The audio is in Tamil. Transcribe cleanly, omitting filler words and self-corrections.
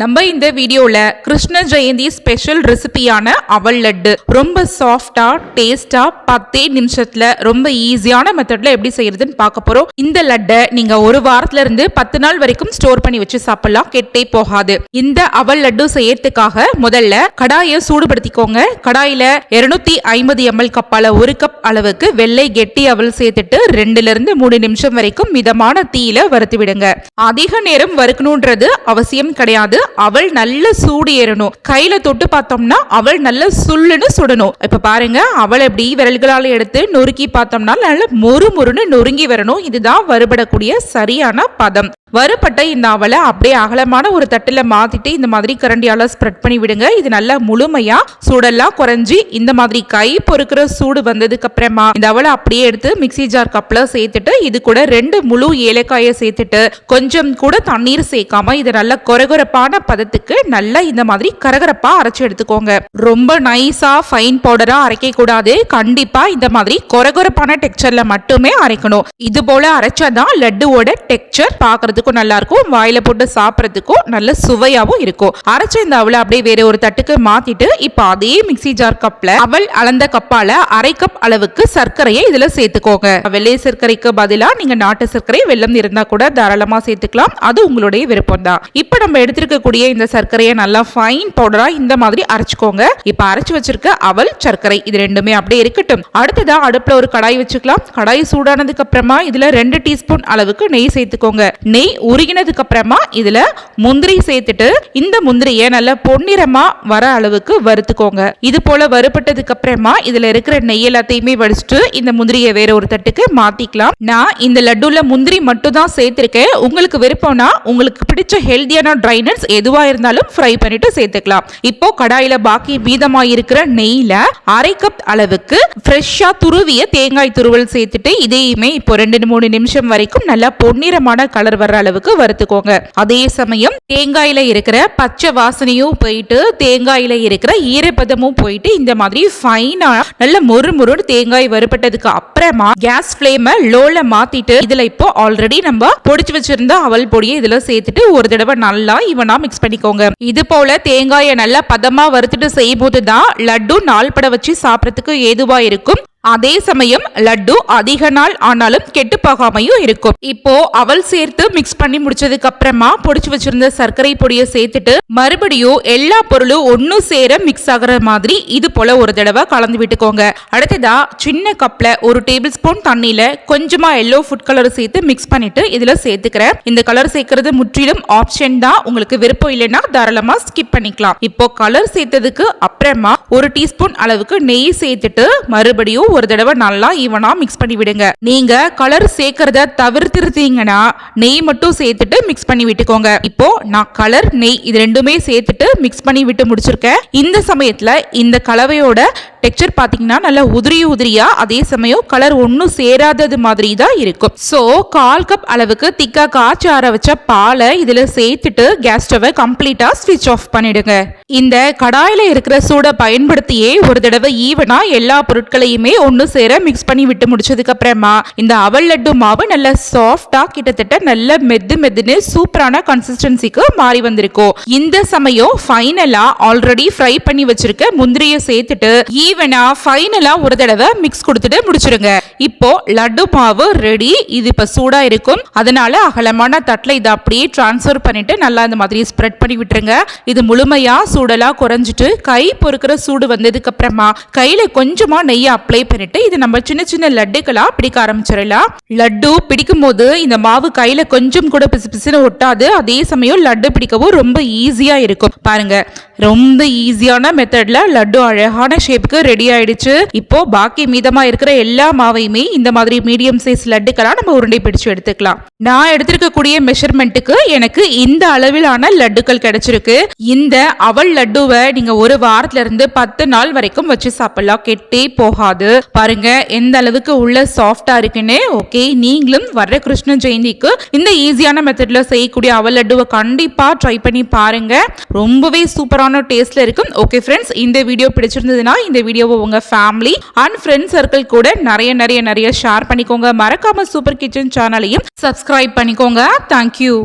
நம்ம இந்த வீடியோல கிருஷ்ண ஜெயந்தி ஸ்பெஷல் ரெசிபியான அவல் லட்டு ரொம்ப சாஃப்டா டேஸ்டா 10 நிமிஷத்துல ரொம்ப ஈஸியான மெத்தட்ல எப்படி செய்யறதுன்னு பார்க்க போறோம். இந்த லட்டை நீங்க ஒரு வாரத்துல இருந்து 10 நாள் வரைக்கும் ஸ்டோர் பண்ணி வச்சு சாப்பிடலாம், கெட்டே போகாது. இந்த அவல் லட்டு செய்யறதுக்காக முதல்ல கடாயை சூடுபடுத்திக்கோங்க. கடாயில 250 ml கப்பால 1 கப் அளவுக்கு வெள்ளை கெட்டி அவல் சேர்த்துட்டு 2 இருந்து 3 நிமிஷம் வரைக்கும் மிதமான தீயில வறுத்து விடுங்க. அதிக நேரம் வறுக்கணும்ன்றது அவசியம் கிடையாது. அவள் நல்ல சூடு ஏறணும். கையில தொட்டு பார்த்தோம்னா அவள் நல்ல சுள்ளுன்னு சுடணும். இப்ப பாருங்க, அவள் எப்படி விரல்களால எடுத்து நொறுக்கி பார்த்தோம்னா நல்ல மொறு மொறுன்னு நொறுங்கி வரணும். இதுதான் வறுபடக்கூடிய சரியான பதம். வறுபட்ட இந்த அவலை அப்படியே அகலமான ஒரு தட்டுல மாத்திட்டு இந்த மாதிரி கரண்டியால ஸ்ப்ரெட் பண்ணி விடுங்க. இது நல்லா முழுமையா சூடெல்லாம் குறைஞ்சி இந்த மாதிரி கை பொறுக்கிற சூடு வந்ததுக்கு அப்புறமா இந்த அவலை அப்படியே எடுத்து மிக்ஸி ஜார் கப்ல சேர்த்துட்டு இது கூட 2 முழு ஏலக்காயை சேர்த்துட்டு கொஞ்சம் கூட தண்ணீர் சேர்க்காம இது நல்ல கொரகொரப்பான பதத்துக்கு நல்லா இந்த மாதிரி கரகரப்பா அரைச்சு எடுத்துக்கோங்க. ரொம்ப நைஸா ஃபைன் பவுடரா அரைக்க கூடாது. கண்டிப்பா இந்த மாதிரி கொரகொரப்பான டெக்ஸ்சர்ல மட்டுமே அரைக்கணும். இது போல அரைச்சாதான் லட்டுவோட டெக்ஸ்சர் பாக்குறது நல்லா இருக்கும், வாயில போட்டு சாப்பிடறதுக்கும் நல்ல சுவையாவும் இருக்கும். அரைச்ச இந்த அவலை அப்படியே வேற ஒரு தட்டுக்கு மாத்திட்டு இப்ப அதே மிக்ஸி ஜார் கப்ல அவல் அளந்த கப்பால 1/2 கப் அளவுக்கு சர்க்கரையை இதுல சேர்த்துக்கோங்க. வெள்ளை சர்க்கரைக்கு பதிலா நீங்க நாட்டு சர்க்கரை வெல்லம் இருந்தா கூட தாராளமா சேர்த்துக்கலாம், அது உங்களுடைய விருப்பம் தான். இப்ப நம்ம எடுத்திருக்கக்கூடிய இந்த சர்க்கரையை நல்லா ஃபைன் பவுடரா இந்த மாதிரி அரைச்சுக்கோங்க. இப்ப அரைச்சு வச்சிருக்க அவல் சர்க்கரை இது ரெண்டுமே அப்படியே இருக்கட்டும். அடுத்ததா அடுப்புல ஒரு கடாய் வச்சுக்கலாம். கடாய் சூடானதுக்கு அப்புறமா இதுல 2 டீஸ்பூன் அளவுக்கு நெய் சேர்த்துக்கோங்க. நெய் உருகினதுக்கு அப்புறமா இதுல முந்திரி சேர்த்துட்டு இந்த முந்திரியை நல்ல பொன்னிறமா வர அளவுக்கு வறுத்துக்கோங்க. இது போல வறுபட்டதுக்கு அப்புறமா இதுல இருக்கிற நெய் எல்லாத்தையுமே வடிச்சிட்டு இந்த முந்திரியை வேற ஒரு தட்டுக்கு மாத்திக்கலாம். நான் இந்த லட்டுல முந்திரி மட்டும் தான் சேர்த்திருக்கேன். உங்களுக்கு விருப்பம்னா உங்களுக்கு பிடிச்ச ஹெல்தியான ட்ரை நட்ஸ் எதுவா இருந்தாலும் ஃப்ரை பண்ணிட்டு சேர்த்துக்கலாம். இப்போ கடாயில பாக்கி மீதமாயிருக்கிற நெய்ல 1/2 கப் அளவுக்கு ஃப்ரெஷ்ஷா துருவிய தேங்காய் துருவல் சேர்த்துட்டு இதையுமே இப்போ 2-3 நிமிஷம் வரைக்கும் நல்லா பொன்னிறமான கலர் வர அளவுக்கு வறுத்துக்கோங்க. அதே சமயம் தேங்காயில இருக்கிற பச்சை வாசனையும் போயிட்டு தேங்காயில இருக்கிற ஈரப்பதமும் போயிட்டு இந்த மாதிரி ஃபைனா நல்ல மொறு மொறுன்னு தேங்காய் வறுபட்டதுக்கு அப்புறமா கேஸ் ஃப்ளேமை லோல மாத்திட்டு இதுல இப்போ ஆல்ரெடி நம்ம பொடிச்சு வச்சிருந்த அவல் பொடியை இதுல சேர்த்துட்டு ஒரு தடவை நல்லா இவனா மிக்ஸ் பண்ணிக்கோங்க. இது போல தேங்காயை நல்லா பதமா வறுத்துட்டு செய்யும் போதுதான் லட்டு நாள்பட வச்சு சாப்பிடறதுக்கு ஏதுவா இருக்கும். அதே சமயம் லட்டு அதிக நாள் ஆனாலும் கெட்டு போகாமையும் இருக்கும். இப்போ அவல் சேர்த்து மிக்ஸ் பண்ணி முடிச்சதுக்கு அப்புறமா பொடிச்சு வச்சிருந்த சர்க்கரை பொடியை சேர்த்துட்டு மறுபடியும் எல்லா பொருளும் ஒன்னு சேர மிக்ஸ் ஆகுற மாதிரி இது போல ஒரு தடவை கலந்து விட்டுக்கோங்க. அடுத்ததா சின்ன கப்ல 1 டேபிள் ஸ்பூன் தண்ணியில கொஞ்சமா எல்லோ ஃபுட் கலர் சேர்த்து மிக்ஸ் பண்ணிட்டு இதுல சேர்த்துக்கிறேன். இந்த கலர் சேர்க்கறது முற்றிலும் ஆப்ஷன் தான், உங்களுக்கு விருப்பம் இல்லைன்னா தாராளமா ஸ்கிப் பண்ணிக்கலாம். இப்போ கலர் சேர்த்ததுக்கு அப்புறமா 1 டீஸ்பூன் அளவுக்கு நெய் சேர்த்துட்டு மறுபடியும் ஒரு தடவை நல்லா ஈவனா மிக்ஸ் பண்ணி விடுங்க. நீங்க கலர் சேர்க்கறத தவிர்த்திருந்தீங்கன்னா நெய் மட்டும் சேர்த்துட்டு மிக்ஸ் பண்ணி விட்டுக்கோங்க. இப்போ நான் கலர் நெய் இது ரெண்டுமே சேர்த்துட்டு மிக்ஸ் பண்ணி விட்டு முடிச்சிருக்கேன். இந்த சமயத்துல இந்த கலவையோட டெக்ஸ்சர் பாத்தீங்கன்னா நல்லா உதிரியா அதே சமயம் கலர் ஒன்னும் சேராதது மாதிரி தான் இருக்கும். சோ 1/4 கப் அளவுக்கு திக்கா காய்ச்சி ஆற வச்ச பாலை இதுல சேர்த்துட்டு கேஸ் ஸ்டவை கம்ப்ளீட்டா ஸ்விட்ச் ஆஃப் பண்ணிடுங்க. இந்த கடாயில இருக்கிற சூட பயன்படுத்தியே ஒரு தடவை ஈவனா எல்லா பொருட்களையுமே ஒன்னு சேர மிக்ஸ் பண்ணி விட்டு முடிச்சதுக்கு அப்புறமா இந்த அவல் லட்டு மாவு நல்ல சாஃப்டா கிட்டத்தட்ட நல்ல மெதுன்னு சூப்பரான கன்சிஸ்டன்சிக்கு மாறி வந்திருக்கும். இந்த சமயம் ஃபைனலா ஆல்ரெடி ஃப்ரை பண்ணி வச்சிருக்க முந்திரியை சேர்த்துட்டு ஈவனா ஃபைனலா ஒரு தடவை மிக்ஸ் கொடுத்துட்டு முடிச்சிருங்க. இப்போ லட்டு மாவு ரெடி. இது இப்ப சூடா இருக்கும், அதனால அகலமான தட்டுல இதை அப்படியே டிரான்ஸ்ஃபர் பண்ணிட்டு நல்லா இந்த மாதிரி ஸ்ப்ரெட் பண்ணி விட்டுருங்க. இது முழுமையா சூடெல்லாம் குறைஞ்சிட்டு கை பொறுக்கிற சூடு வந்ததுக்கு அப்புறமா கையில கொஞ்சமா நெய்யை அப்ளை பண்ணிட்டு இது நம்ம சின்ன லட்டுகளா பிடிக்க ஆரம்பிச்சிடலாம். லட்டு பிடிக்கும் போது இந்த மாவு கையில கொஞ்சம் கூட பிசுபிசுன்னு ஒட்டாது. அதே சமயம் லட்டு பிடிக்கவும் ரொம்ப ஈஸியா இருக்கும். பாருங்க, ரொம்ப ஈஸியான மெத்தட்ல லட்டு அழகான ஷேப்புக்கு ரெடி ஆயிடுச்சு. இப்போ பாக்கி மீதமா இருக்கிற எல்லா மாவையுமே இந்த மாதிரி மீடியம் சைஸ் லட்டுகளா நம்ம உருண்டை பிடிச்சு எடுத்துக்கலாம். நான் எடுத்திருக்கக்கூடிய மெஷர்மெண்ட்டுக்கு எனக்கு இந்த அளவிலான லட்டுகள் கிடைச்சிருக்கு. இந்த அவல் லட்டுவை நீங்க ஒரு வாரத்துல இருந்து 10 நாள் வரைக்கும் வச்சு சாப்பிடலாம், கெட்டே போகாது. பாருங்க எந்த அளவுக்கு உள்ள சாஃப்டா இருக்குன்னு. ஓகே, நீங்களும் வர்ற கிருஷ்ண ஜெயந்திக்கு இந்த ஈஸியான மெத்தட்ல செய்யக்கூடிய அவல் லட்டுவை கண்டிப்பா ட்ரை பண்ணி பாருங்க. ரொம்பவே சூப்பரான டேஸ்ட்ல இருக்கும். ஓகே ஃப்ரெண்ட்ஸ், இந்த வீடியோ பிடிச்சிருந்ததுன்னா இந்த வீடியோவை உங்க ஃபேமிலி அண்ட் ஃப்ரெண்ட்ஸ் சர்க்கிள் கூட நிறைய ஷேர் பண்ணிக்கோங்க. மறக்காம சூப்பர் கிச்சன் சேனலையும் சப்ஸ்கிரைப் பண்ணிக்கோங்க. தேங்க்யூ.